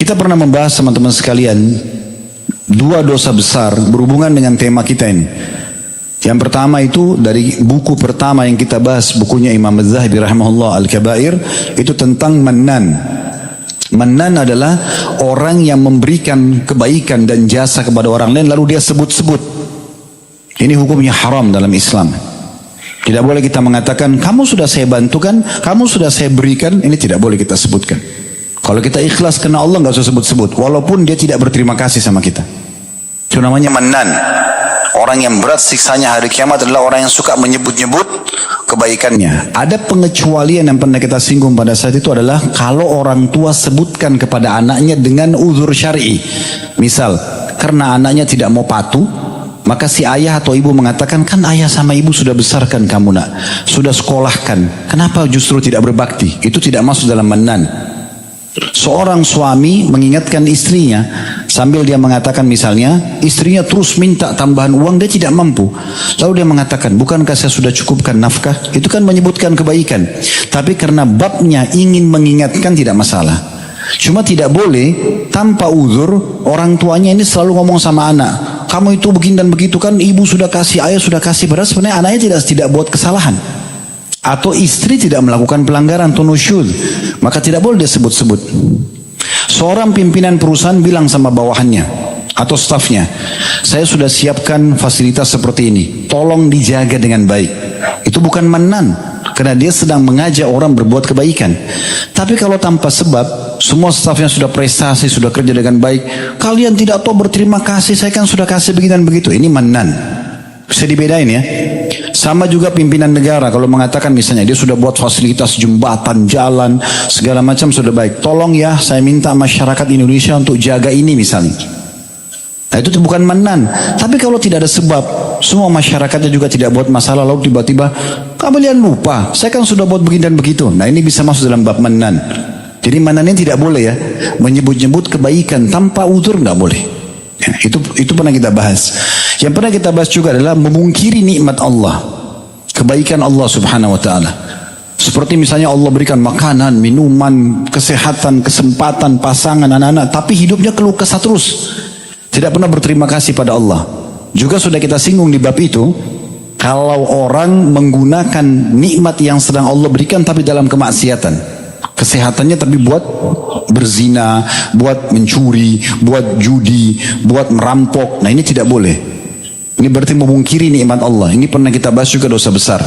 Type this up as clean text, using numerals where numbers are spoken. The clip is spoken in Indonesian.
Kita pernah membahas teman-teman sekalian dua dosa besar berhubungan dengan tema kita ini. Yang pertama itu dari buku pertama yang kita bahas, bukunya Imam Az-Zahabi rahimahullah Al-Kabair, itu tentang Mannan. Mannan adalah orang yang memberikan kebaikan dan jasa kepada orang lain lalu dia sebut-sebut. Ini hukumnya haram dalam Islam. Tidak boleh kita mengatakan kamu sudah saya bantukan, kamu sudah saya berikan. Ini tidak boleh kita sebutkan. Kalau kita ikhlas karena Allah, nggak usah sebut-sebut, walaupun dia tidak berterima kasih sama kita. Itu namanya Mannan. Orang yang berat siksanya hari kiamat adalah orang yang suka menyebut-nyebut kebaikannya. Ada pengecualian yang pernah kita singgung pada saat itu adalah kalau orang tua sebutkan kepada anaknya dengan uzur syar'i. Misal, karena anaknya tidak mau patuh, maka si ayah atau ibu mengatakan, kan ayah sama ibu sudah besarkan kamu nak, sudah sekolahkan, kenapa justru tidak berbakti? Itu tidak masuk dalam Mannan. Seorang suami mengingatkan istrinya sambil dia mengatakan misalnya istrinya terus minta tambahan uang, dia tidak mampu, lalu dia mengatakan bukankah saya sudah cukupkan nafkah? Itu kan menyebutkan kebaikan, tapi karena babnya ingin mengingatkan tidak masalah. Cuma tidak boleh tanpa uzur orang tuanya ini selalu ngomong sama anak, kamu itu begini dan begitu, kan ibu sudah kasih, ayah sudah kasih, padahal sebenarnya anaknya tidak buat kesalahan. Atau istri tidak melakukan pelanggaran atau nusyud, maka tidak boleh dia sebut-sebut. Seorang pimpinan perusahaan bilang sama bawahannya atau stafnya, saya sudah siapkan fasilitas seperti ini, tolong dijaga dengan baik. Itu bukan Mannan, karena dia sedang mengajak orang berbuat kebaikan. Tapi kalau tanpa sebab, semua stafnya sudah prestasi, sudah kerja dengan baik, kalian tidak tahu berterima kasih, saya kan sudah kasih begini dan begitu, ini Mannan. Bisa dibedain ya. Sama juga pimpinan negara kalau mengatakan misalnya dia sudah buat fasilitas jembatan, jalan, segala macam sudah baik, tolong ya saya minta masyarakat Indonesia untuk jaga ini misalnya. Nah itu bukan Mannan. Tapi kalau tidak ada sebab, semua masyarakatnya juga tidak buat masalah, lalu tiba-tiba kalian lupa, saya kan sudah buat begini dan begitu. Nah ini bisa masuk dalam bab Mannan. Jadi Mannan ini tidak boleh ya, menyebut-nyebut kebaikan tanpa uzur, nggak boleh. Ya, itu pernah kita bahas. Yang pernah kita bahas juga adalah memungkiri nikmat Allah, kebaikan Allah subhanahu wa ta'ala. Seperti misalnya Allah berikan makanan, minuman, kesehatan, kesempatan, pasangan, anak-anak, tapi hidupnya keluh kesah terus, tidak pernah berterima kasih pada Allah. Juga sudah kita singgung di bab itu, kalau orang menggunakan nikmat yang sedang Allah berikan tapi dalam kemaksiatan, kesehatannya tapi buat berzina, buat mencuri, buat judi, buat merampok, nah ini tidak boleh. Ini berarti memungkiri nikmat Allah. Ini pernah kita bahas juga dosa besar.